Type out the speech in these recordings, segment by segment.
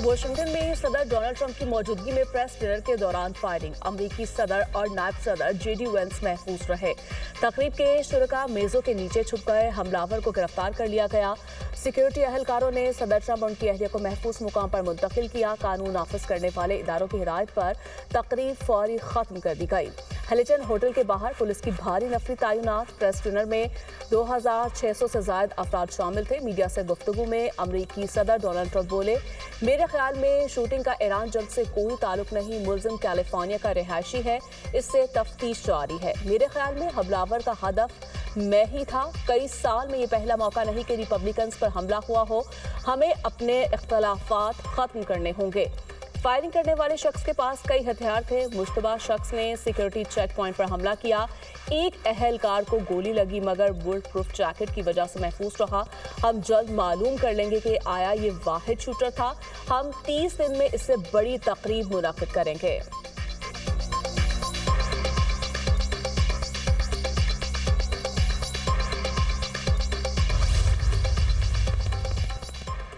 Washington में सदर Donald Trump की मौजूदगी में प्रेस डिनर के दौरान फायरिंग। अमरीकी सदर और नायब सदर जेडी वेंस महफूज रहे। तकरीब के शुरका मेजों के नीचे छुप गए। हमलावर को गिरफ्तार कर लिया गया। सिक्योरिटी अहलकारों ने सदर ट्रंप और उनकी अहलिया को महफूज मुकाम पर मुंतकिल किया। कानून नाफिज करने वाले इदारों की हिदायत पर तकरीब फौरी खत्म कर दी गई। हिल्टन होटल के बाहर पुलिस की भारी नफरी तैनात। प्रेस डिनर में 2600 से ज्यादा अफराद शामिल थे। मीडिया से गुफ्तगू में अमरीकी सदर डोनाल्ड ट्रंप बोले, मेरे ख्याल में शूटिंग का ईरान जंग से कोई ताल्लुक नहीं। मुलजिम कैलिफोर्निया का रिहायशी है, इससे तफ्तीश जारी है। मेरे ख्याल में हमलावर का हदफ मैं ही था। कई साल में ये पहला मौका नहीं कि रिपब्लिकन्स पर हमला हुआ हो। हमें अपने इख्तलाफात खत्म करने होंगे। फायरिंग करने वाले शख्स के पास कई हथियार थे। मुश्तबा शख्स ने सिक्योरिटी चेक पॉइंट पर हमला किया। एक अहलकार को गोली लगी मगर बुलेट प्रूफ जैकेट की वजह से महफूज रहा। हम जल्द मालूम कर लेंगे कि आया ये वाहिद शूटर था। हम 30 दिन में इससे बड़ी तकरीब मुनाकिद करेंगे।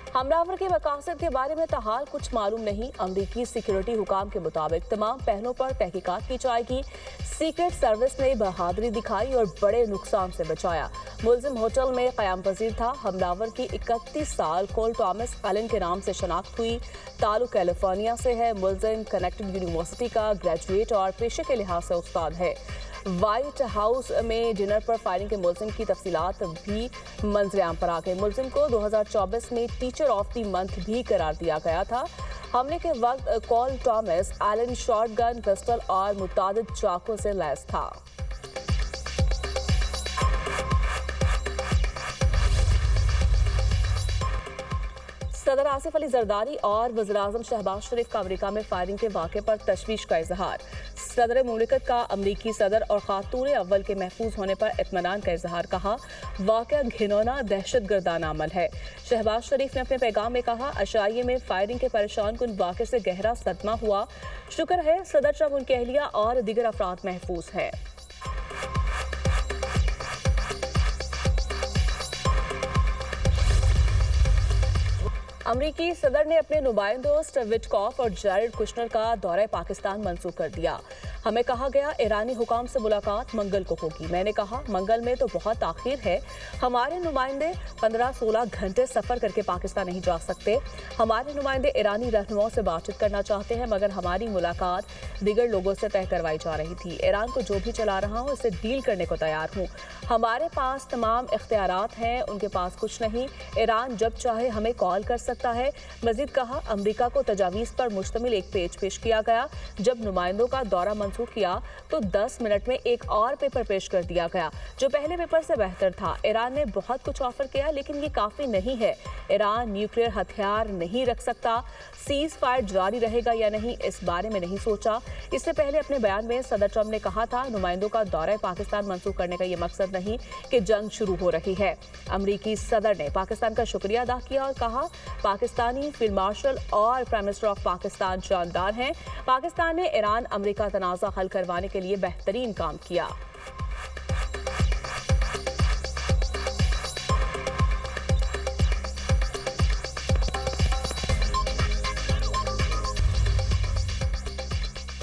हमलावर के मकासद के बारे में ताहाल कुछ मालूम नहीं। अमरीकी सिक्योरिटी हुकाम के मुताबिक तमाम पहलुओं पर तहकीकात की जाएगी। सीक्रेट सर्विस ने बहादुरी दिखाई और बड़े नुकसान से बचाया। मुलजिम होटल में क़याम पजीर था। हमलावर की 31 साल कोल टॉमस एलन के नाम से शनाख्त हुई। ताल्लुक कैलिफोर्निया से है। मुलजिम कनेक्टेड यूनिवर्सिटी का ग्रेजुएट और पेशे के लिहाज से उस्ताद है। व्हाइट हाउस में डिनर पर फायरिंग के मुलजिम की तफसीलात भी मंजरेआम पर आ गए। मुलजिम को 2024 में टीचर ऑफ द मंथ भी करार दिया गया था। हमले के वक्त कॉल टॉमस एलन शॉटगन, पिस्टल और मुतादिद चाकू से लैस था। सदर आसिफ अली जरदारी और वज़ीर-ए-आज़म शहबाज शरीफ का अमेरिका में फायरिंग के वाक़े पर तशवीश का इजहार। सदर मुमलिकत का अमरीकी सदर और खातून अव्वल के महफूज होने पर इत्मीनान का इजहार। कहा, वाक़या घिनौना दहशतगर्दाना अमल है। शहबाज शरीफ ने अपने पैगाम में कहा, अशाइये में फायरिंग के परेशान कुन वाक़े से गहरा सदमा हुआ। शुक्र है सदर ट्रंप, उनकी अहलिया और दीगर अफराद महफूज हैं। अमरीकी सदर ने अपने नुमाइंदों स्टीव विटकॉफ और जैरेड कुशनर का दौरा पाकिस्तान मंसूख कर दिया। हमें कहा गया ईरानी हुकाम से मुलाकात मंगल को होगी। मैंने कहा मंगल में तो बहुत ताखीर है। हमारे नुमाइंदे 15-16 घंटे सफर करके पाकिस्तान नहीं जा सकते। हमारे नुमाइंदे ईरानी रहनुमाओं से बातचीत करना चाहते हैं मगर हमारी मुलाकात दीगर लोगों से तय करवाई जा रही थी। ईरान को जो भी चला रहा हूँ इससे डील करने को तैयार हूँ। हमारे पास तमाम इख्तियारात हैं, उनके पास कुछ नहीं। ईरान जब चाहे हमें कॉल कर सकता है। मजीद कहा, अमरीका को तजावीज़ पर मुश्तमिल एक पेज पेश किया गया। जब नुमाइंदों का दौरा मंसूख किया तो 10 मिनट में एक और पेपर पेश कर दिया गया जो पहले पेपर से बेहतर था। ईरान ने बहुत कुछ ऑफर किया लेकिन ये काफी नहीं है। ईरान न्यूक्लियर हथियार नहीं रख सकता। सीज फायर जारी रहेगा या नहीं इस बारे में नहीं सोचा। इससे पहले अपने बयान में सदर ट्रंप ने कहा था, नुमाइंदों का दौरा पाकिस्तान मंसूख करने का ये मकसद नहीं कि जंग शुरू हो रही है। अमरीकी सदर ने पाकिस्तान का शुक्रिया अदा किया और कहा, पाकिस्तानी फील्ड मार्शल और प्राइम मिनिस्टर ऑफ पाकिस्तान जानदार हैं। पाकिस्तान ने ईरान अमरीका तनाज़ा हल करवाने के लिए बेहतरीन काम किया।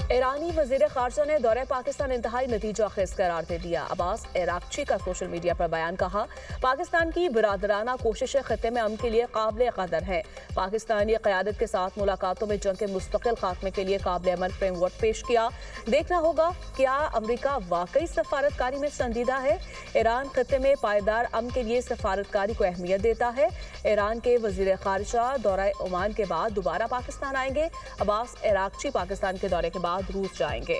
ईरानी वज़ीर ख़ारजा ने दौरे पाकिस्तान इंतहाई नतीजा खेज करार दे दिया। अब्बास इराक्ची का सोशल मीडिया पर बयान। कहा, पाकिस्तान की बिरादराना कोशिशें खत्ते में अमन के लिए काबिल कदर है। पाकिस्तानी क़यादत के साथ मुलाकातों में जंग के मुस्तकिल खात्मे के लिए काबिल अमल फ्रेमवर्क पेश किया। देखना होगा क्या अमरीका वाकई सफारतकारी में संजीदा है। ईरान खत्ते में पायदार अमन के लिए सफारतकारी को अहमियत देता है। ईरान के वज़ीर ख़ारजा दौरा ओमान के बाद दोबारा पाकिस्तान आएंगे। अब्बास इराक्ची पाकिस्तान के दौरे के बाद रूस जाएंगे।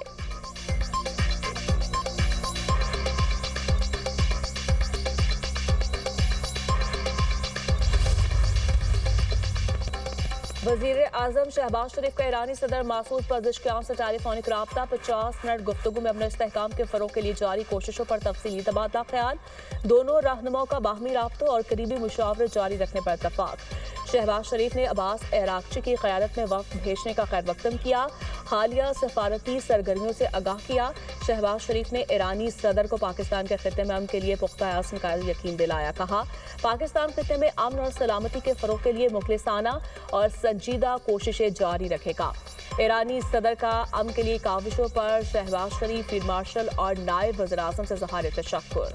वज़ीर-ए-आज़म शहबाज शरीफ का ईरानी सदर मासूद पज़ेश्कियान से टेलीफोनिक राब्ता। 50 मिनट गुफ्तगू में अपने इस्तेहकाम के फ़रोग़ के लिए जारी कोशिशों पर तफसीली तबादला ख्याल। दोनों रहनुमाओं का बाहमी राब्तों और करीबी मुशावरत जारी रखने पर इत्तफ़ाक़। शहबाज शरीफ ने अब्बास अरागची की क़यादत में वफ़द भेजने का खैरमक़दम किया। हालिया सफारती सरगर्मियों से आगाह किया। शहबाज शरीफ ने ईरानी सदर को पाकिस्तान के खित्ते में अमन के लिए पुख्ता आज़म का यकीन दिलाया। कहा, पाकिस्तान खित्ते में अमन और सलामती के फ़रोग़ के लिए मुखलिसाना और संजीदा कोशिशें जारी रखेगा। ईरानी सदर का अमन के लिए काविशों पर शहबाज शरीफ, फील्ड मार्शल और नायब वज़ीर-ए-आज़म से ज़हार तशक्कुर।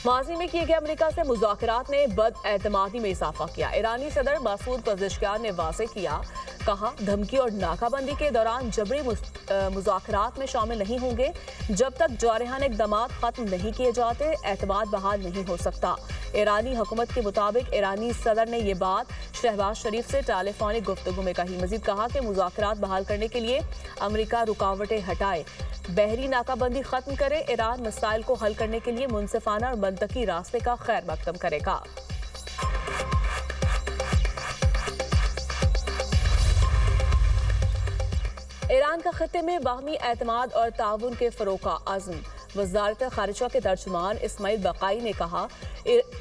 माजी में किए गए अमेरिका से मुज़ाकरात ने बदएतमादी में इजाफा किया। ईरानी सदर मसूद पज़ेश्कियान ने वाज़ेह किया, कहा, धमकी और नाकाबंदी के दौरान जबरी मुज़ाकरात में शामिल नहीं होंगे। जब तक जारहाना इक़दामात ख़त्म नहीं किए जाते, एतमाद बहाल नहीं हो सकता। ईरानी हुकूमत के मुताबिक ईरानी सदर ने ये बात शहबाज शरीफ से टेलीफोनिक गुफ्तगू में कही। मजीद कहा कि मुज़ाकरात बहाल करने के लिए अमेरिका रुकावटें हटाए, बहरी नाकाबंदी खत्म करे, ईरान मसाइल को हल करने के लिए मुनसिफाना और मंतकी रास्ते का खैर मकदम करेगा। ईरान का खित्ते में बाहमी एतमाद और ताउन के फ़रोग़ का अज़्म। वज़ारत ख़ारिजा के तर्जुमान इस्माइल बक़ाई ने कहा,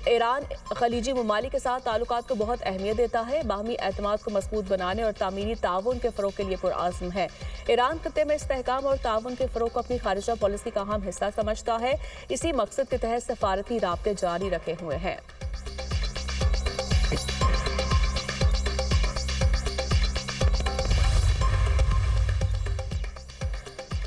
ईरान खलीजी ममालिक के साथ ताल्लुकात को बहुत अहमियत देता है, बाहमी एतमाद को मजबूत बनाने और तामीरी ताउन के फ़रोग़ के लिए पुरअज़्म है। ईरान खित्ते में इस्तेहकाम और ताउन के फ़रोग़ को अपनी ख़ारिजा पॉलिसी का अहम हिस्सा समझता है। इसी मकसद के तहत सफारती राब्ते जारी रखे हुए हैं।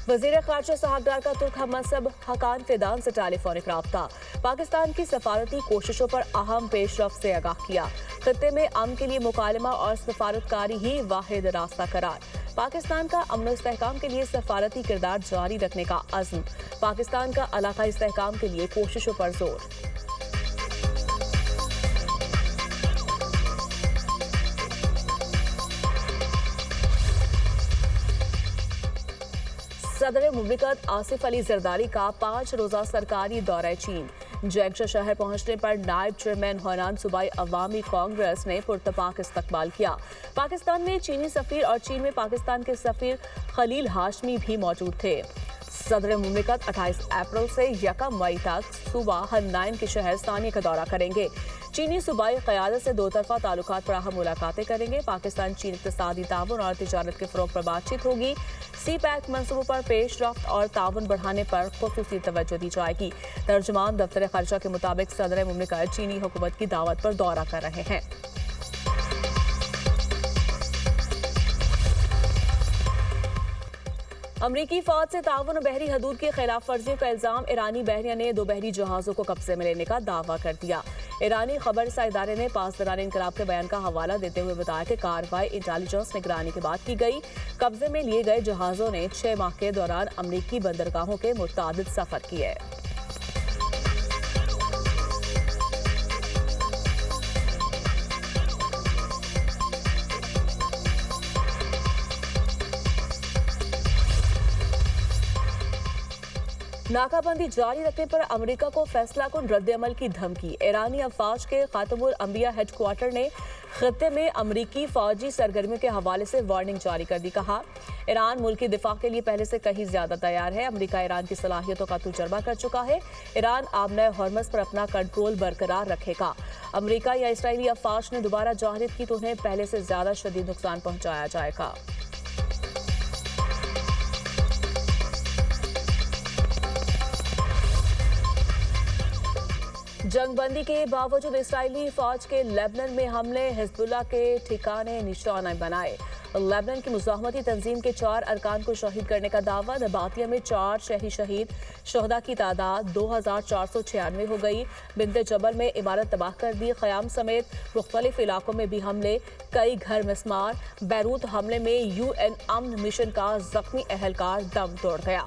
वज़ीर ख़ारिजा साहबदार का तुर्क हममंसब हकान फिदान से टेलीफोनिक राब्ता। पाकिस्तान की सफारती कोशिशों पर अहम पेशरफ्त से आगाह किया। खित्ते में अमन के लिए मुकालमा और सफारतकारी ही वाहिद रास्ता करार। पाकिस्तान का अमन इस्तेहकाम के लिए सफारती किरदार जारी रखने का अज़्म। पाकिस्तान का इलाक़ाई इस्तेहकाम के लिए कोशिशों पर जोर। सदर मुमलिकत आसिफ अली जरदारी का 5 रोज़ा सरकारी दौरा चीन। जैक्शा शहर पहुंचने पर नायब चेयरमैन होनान सूबाई अवामी कांग्रेस ने पुरतपाक इस्तकबाल किया। पाकिस्तान में चीनी सफ़ीर और चीन में पाकिस्तान के सफ़ीर खलील हाशमी भी मौजूद थे। सदर मुमलिकत 28 अप्रैल से 1 मई तक सूबा हन्नाइन के शहर सानिया का दौरा करेंगे। चीनी सूबाई क़यादत से दो तरफा ताल्लुकात पर अहम मुलाकातें करेंगे। पाकिस्तान चीन इक़्तिसादी ताउन और तिजारत के फ़रोग़ पर बातचीत होगी। सी पैक मंसूबों पर पेशरफ्त और ताउन बढ़ाने पर ख़ुसूसी तवज्जो दी जाएगी। तर्जुमान दफ्तर ख़ारिजा के मुताबिक सदर मुमलिकत चीनी हुकूमत की दावत पर दौरा कर रहे हैं। अमरीकी फ़ौज से ताउन और बहरी हदूद की खिलाफ वर्जियों का इल्ज़ाम। ईरानी बहरिया ने 2 बहरी जहाज़ों को कब्जे में लेने का दावा कर दिया। ईरानी खबरसा इदारे ने पासदारान इनकलाब के बयान का हवाला देते हुए बताया कि कार्रवाई इंटेलिजेंस निगरानी के बाद की गई। कब्जे में लिए गए जहाज़ों ने 6 माह के दौरान अमरीकी बंदरगाहों के मुतादिद सफ़र किए। नाकाबंदी जारी रखने पर अमेरिका को फैसला कुन रद्द-ए-अमल की धमकी। ईरानी अफवाज के खातमुल अंबिया हेडक्वार्टर ने खित्ते में अमरीकी फौजी सरगर्मियों के हवाले से वार्निंग जारी कर दी। कहा, ईरान मुल्की दिफा के लिए पहले से कहीं ज्यादा तैयार है। अमेरिका ईरान की सलाहियतों का तजुर्बा कर चुका है। ईरान आबनाए हॉर्मज़ पर अपना कंट्रोल बरकरार रखेगा। अमेरिका या इसराइली अफवाज ने दोबारा जाहिर की तो उन्हें पहले से ज्यादा शदीद नुकसान पहुंचाया जाएगा। जंगबंदी के बावजूद इसराइली फौज के लेबनान में हमले, हिजबुल्लाह के ठिकाने निशाना बनाए। लेबनान की मुज़ाहमती तंजीम के 4 अरकान को शहीद करने का दावा। नबातिया में 4 शहरी शहीद, शहदा की तादाद 2496 हो गई। बिंते जबल में इमारत तबाह कर दी। क़याम समेत मुख्तलिफ इलाकों में भी हमले, कई घर मिस्मार। बैरूत हमले में UN अमन मिशन का जख्मी अहलकार दम तोड़ गया।